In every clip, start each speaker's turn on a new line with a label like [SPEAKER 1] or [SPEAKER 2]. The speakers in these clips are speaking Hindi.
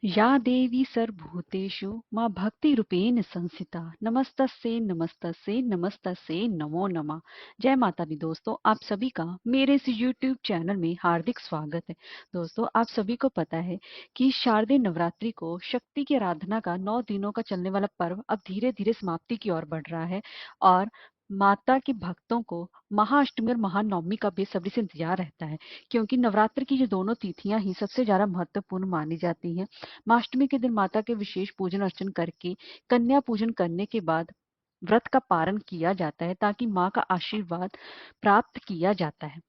[SPEAKER 1] या देवी सर्वभूतेषु मां भक्तिरूपेण संस्थिता नमस्तस्यै नमस्तस्यै नमस्तस्यै नमो नमः। जय माता दी दोस्तों, आप सभी का मेरे इस YouTube चैनल में हार्दिक स्वागत है। दोस्तों, आप सभी को पता है कि शारदीय नवरात्रि को शक्ति की आराधना का 9 दिनों का चलने वाला पर्व अब धीरे धीरे समाप्ति की ओर बढ़ रहा है और माता के भक्तों को महाअष्टमी और महानवमी का बेसब्री से इंतजार रहता है, क्योंकि नवरात्र की ये दोनों तिथियां ही सबसे ज्यादा महत्वपूर्ण मानी जाती हैं। माँ अष्टमी के दिन माता के विशेष पूजन अर्चन करके कन्या पूजन करने के बाद व्रत का पारण किया जाता है ताकि माँ का आशीर्वाद प्राप्त किया जाता है।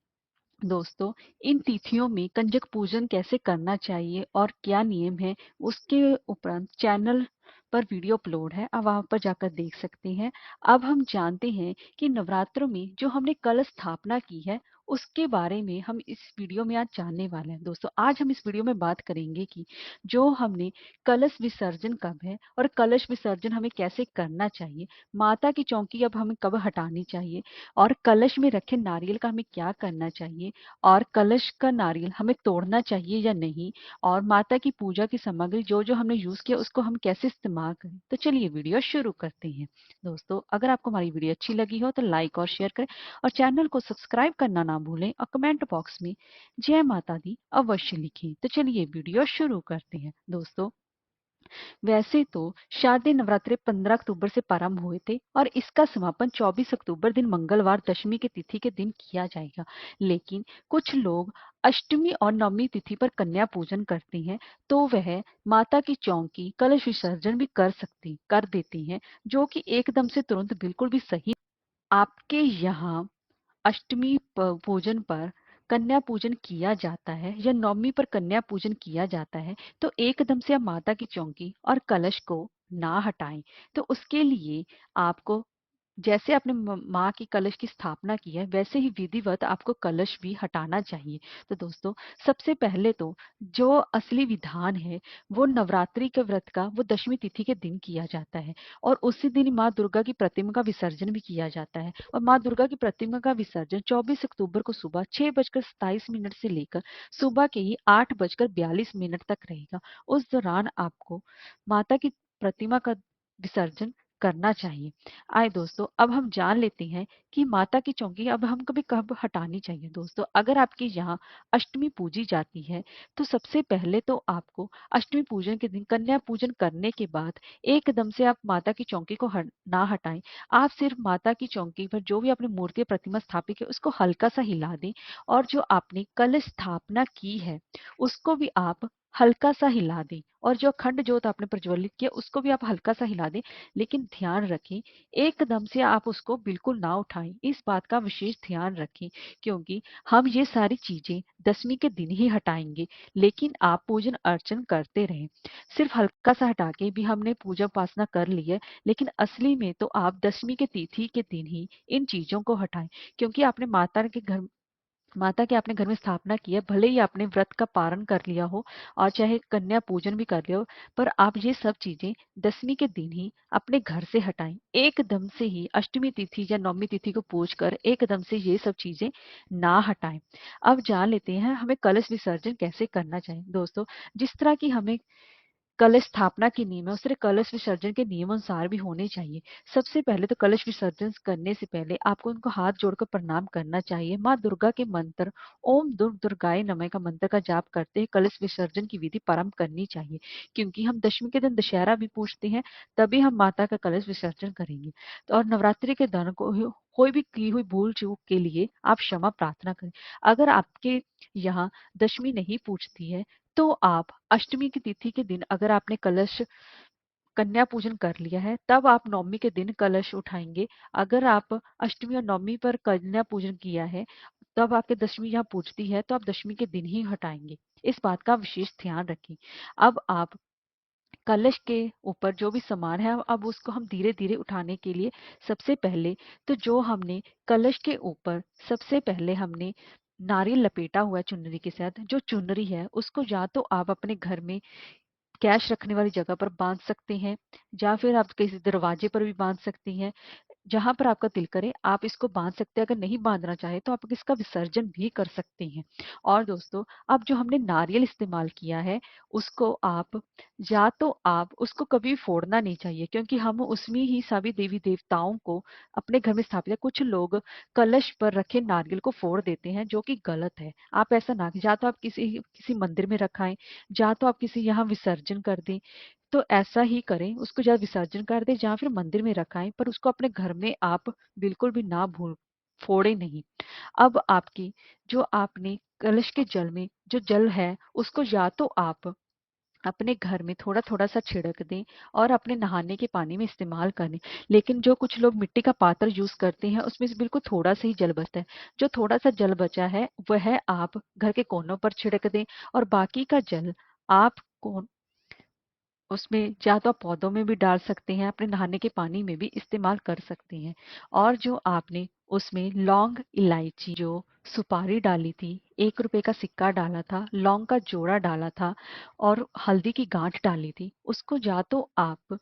[SPEAKER 1] दोस्तों, इन तिथियों में कंजक पूजन कैसे करना चाहिए और क्या नियम है, उसके उपरांत चैनल पर वीडियो अपलोड है, आप वहां पर जाकर देख सकते हैं। अब हम जानते हैं कि नवरात्रों में जो हमने कलश स्थापना की है उसके बारे में हम इस वीडियो में आज जानने वाले हैं। दोस्तों, आज हम इस वीडियो में बात करेंगे कि जो हमने कलश विसर्जन कब है और कलश विसर्जन हमें कैसे करना चाहिए, माता की चौकी अब हमें कब हटानी चाहिए और कलश में रखे नारियल का हमें क्या करना चाहिए और कलश का नारियल हमें तोड़ना चाहिए या नहीं, और माता की पूजा की सामग्री जो जो हमने यूज किया उसको हम कैसे इस्तेमाल करें। तो चलिए वीडियो शुरू करते हैं। दोस्तों, अगर आपको हमारी वीडियो अच्छी लगी हो तो लाइक और शेयर करें और चैनल को सब्सक्राइब करना ना भूलें और कमेंट बॉक्स में जय माता दी अवश्य लिखें। तो चलिए वीडियो शुरू करते हैं। दोस्तों, वैसे तो शारदीय नवरात्रे 15 अक्टूबर से प्रारंभ हुए थे और इसका समापन 24 अक्टूबर दिन मंगलवार दशमी की तिथि के दिन किया जाएगा। लेकिन कुछ लोग अष्टमी और नवमी तिथि पर कन्या पूजन करते हैं, तो वह माता की चौकी कलश विसर्जन भी कर देते हैं, जो कि एकदम से तुरंत बिल्कुल भी सही। आपके यहाँ अष्टमी पूजन पर कन्या पूजन किया जाता है या नवमी पर कन्या पूजन किया जाता है, तो एकदम से आप माता की चौकी और कलश को ना हटाएं। तो उसके लिए आपको, जैसे आपने माँ की कलश की स्थापना की है, वैसे ही विधिवत आपको कलश भी हटाना चाहिए। तो दोस्तों, सबसे पहले तो जो असली विधान है वो नवरात्रि के व्रत का वो दशमी तिथि के दिन किया जाता है और उसी दिन माँ दुर्गा की प्रतिमा का विसर्जन भी किया जाता है। और माँ दुर्गा की प्रतिमा का विसर्जन 24 अक्टूबर को सुबह 6:27 से लेकर सुबह के ही 8:42 तक रहेगा। उस दौरान आपको माता की प्रतिमा का विसर्जन करना चाहिए। आए दोस्तों, अब हम जान लेते हैं कि माता की चौकी अब हम कभी कब हटानी चाहिए। दोस्तों, अगर आपके यहाँ अष्टमी पूजी जाती है तो सबसे पहले तो आपको अष्टमी पूजन के दिन कन्या पूजन करने के बाद एकदम से आप माता की चौकी को ना हटाएं। आप सिर्फ माता की चौकी पर जो भी आपने मूर्ति प्रतिमा स्थापित की उसको हल्का सा हिला दें और जो आपने कल स्थापना की है उसको भी आप हल्का सा हिला दें और जो अखंड ज्योत आपने प्रज्वलित किया उसको भी आप हल्का सा हिला दें। लेकिन ध्यान रखें, एकदम से आप उसको बिल्कुल ना उठाएं, इस बात का विशेष ध्यान रखें, क्योंकि हम ये सारी चीजें दशमी के दिन ही हटाएंगे। लेकिन आप पूजन अर्चन करते रहें। सिर्फ हल्का सा हटा के भी हमने पूजा उपासना कर ली है, लेकिन असली में तो आप दशमी के तिथि के दिन ही इन चीजों को हटाएं, क्योंकि माता के आपने घर में स्थापना की है, भले ही आपने व्रत का पारण कर लिया हो और चाहे कन्या पूजन भी कर लिया हो, पर आप ये सब चीजें दशमी के दिन ही अपने घर से हटाएं। एकदम से ही अष्टमी तिथि या नवमी तिथि को पूज कर एकदम से ये सब चीजें ना हटाएं। अब जान लेते हैं हमें कलश विसर्जन कैसे करना चाहिए। दोस्तों, जिस तरह की हमें कलश स्थापना के नियम है उस तरह कलश विसर्जन के नियम अनुसार भी होने चाहिए। सबसे पहले तो कलश विसर्जन करने से पहले आपको उनको हाथ जोड़कर प्रणाम करना चाहिए। माँ दुर्गा के मंत्र ओम दुर्गाय नमः का मंत्र का जाप करते हुए कलश विसर्जन की विधि प्रारंभ करनी चाहिए, क्योंकि हम दशमी के दिन दशहरा भी पूजते हैं, तभी हम माता का कलश विसर्जन करेंगे। तो और नवरात्रि के दौरान कोई भी की हुई भूल चूक के लिए आप क्षमा प्रार्थना करें। अगर आपके यहाँ दशमी नहीं पूजती है तो आप अष्टमी की तिथि के दिन अगर आपने कलश कन्या पूजन कर लिया है तब आप नवमी के दिन कलश उठाएंगे। अगर आप अष्टमी और नवमी पर कन्या पूजन किया है तब आपके दशमी यहाँ पूजती है तो आप दशमी के दिन ही हटाएंगे। इस बात का विशेष ध्यान रखें। अब आप कलश के ऊपर जो भी सामान है अब उसको हम धीरे धीरे उठाने के लिए सबसे पहले तो जो हमने कलश के ऊपर सबसे पहले हमने नारियल लपेटा हुआ है चुनरी के साथ, जो चुनरी है उसको या तो आप अपने घर में कैश रखने वाली जगह पर बांध सकते हैं, या फिर आप किसी दरवाजे पर भी बांध सकती हैं। जहां पर आपका दिल करे आप इसको बांध सकते हैं। अगर नहीं बांधना चाहे तो आप इसका विसर्जन भी कर सकते हैं। और दोस्तों, अब जो हमने नारियल इस्तेमाल किया है उसको आप, या तो आप उसको कभी फोड़ना नहीं चाहिए, क्योंकि हम उसमें ही सभी देवी देवताओं को अपने घर में स्थापित है। कुछ लोग कलश पर रखे नारियल को फोड़ देते हैं, जो कि गलत है। आप ऐसा ना, या तो आप किसी किसी मंदिर में रखाएं, या तो आप किसी यहाँ विसर्जन कर दें। तो ऐसा ही करें, उसको या विसर्जन कर दें या फिर मंदिर में रखाएं, पर उसको अपने घर में आप बिल्कुल भी ना भूल फोड़े नहीं। अब आपकी जो आपने कलश के जल में जो जल है उसको या तो आप अपने घर में थोड़ा थोड़ा सा छिड़क दें और अपने नहाने के पानी में इस्तेमाल करें। लेकिन जो कुछ लोग मिट्टी का पात्र यूज करते हैं उसमें से बिल्कुल थोड़ा सा ही जल बचता है। जो थोड़ा सा जल बचा है वह आप घर के कोनों पर छिड़क दें, और बाकी का जल आप उसमें या तो आप पौधों में भी डाल सकते हैं, अपने नहाने के पानी में भी इस्तेमाल कर सकते हैं। और जो आपने उसमें लौंग, इलायची, जो सुपारी डाली थी, 1 रुपए का सिक्का डाला था, लौंग का जोड़ा डाला था और हल्दी की गांठ डाली थी, उसको या तो आप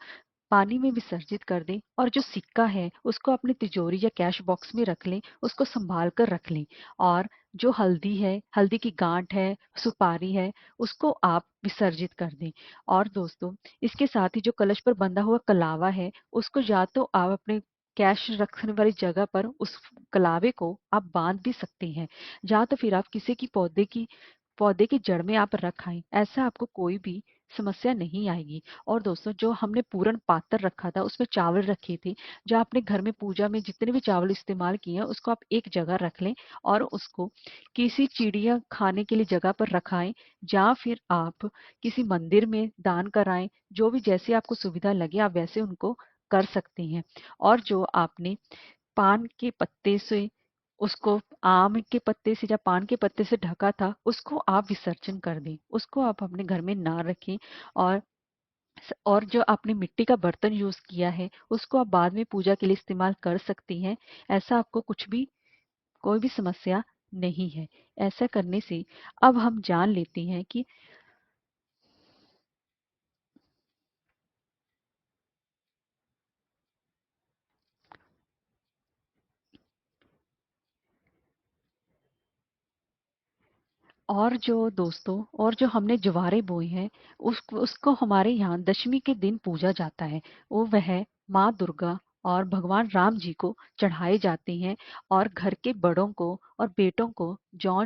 [SPEAKER 1] पानी में विसर्जित कर दें, और जो सिक्का है उसको अपनी तिजोरी या कैश बॉक्स में रख लें, उसको संभाल कर रख लें। और जो हल्दी है, हल्दी की गांठ है, सुपारी है, उसको आप विसर्जित कर दें। और दोस्तों, इसके साथ ही जो कलश पर बंधा हुआ कलावा है उसको या तो आप अपने कैश रखने वाली जगह पर उस कलावे को आप बांध भी सकते हैं, या तो फिर आप किसी की पौधे की जड़ में आप रखाएं। ऐसा आपको कोई भी समस्या नहीं आएगी। और दोस्तों, जो हमने पूरण पात्र रखा था उसमें चावल रखे थे, जो आपने घर में पूजा में जितने भी चावल इस्तेमाल किए हैं उसको आप एक जगह रख लें और उसको किसी चिड़िया खाने के लिए जगह पर रखाएं, या फिर आप किसी मंदिर में दान कराएं। जो भी जैसे आपको सुविधा लगे आप वैसे उनको कर सकते हैं। और जो आपने पान के पत्ते से उसको, आम के पत्ते से या पान के पत्ते से ढका था, उसको आप विसर्जन कर दें, उसको आप अपने घर में ना रखें। और और जो आपने मिट्टी का बर्तन यूज किया है उसको आप बाद में पूजा के लिए इस्तेमाल कर सकती हैं। ऐसा आपको कुछ भी, कोई भी समस्या नहीं है। ऐसा करने से अब हम जान लेते हैं कि और जो दोस्तों, और जो हमने ज्वारे बोए हैं उसको हमारे यहाँ दशमी के दिन पूजा जाता है। वो वह माँ दुर्गा और भगवान राम जी को चढ़ाए जाते हैं, और घर के बड़ों को और बेटों को जौ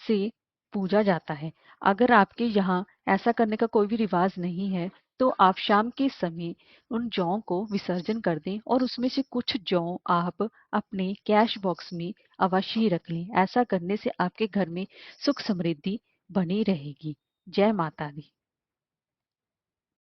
[SPEAKER 1] से पूजा जाता है। अगर आपके यहाँ ऐसा करने का कोई भी रिवाज नहीं है तो आप शाम के समय उन जौ को विसर्जन कर दें, और उसमें से कुछ जौ आप अपने कैश बॉक्स में अवश्य ही रख लें। ऐसा करने से आपके घर में सुख समृद्धि बनी रहेगी। जय माता दी।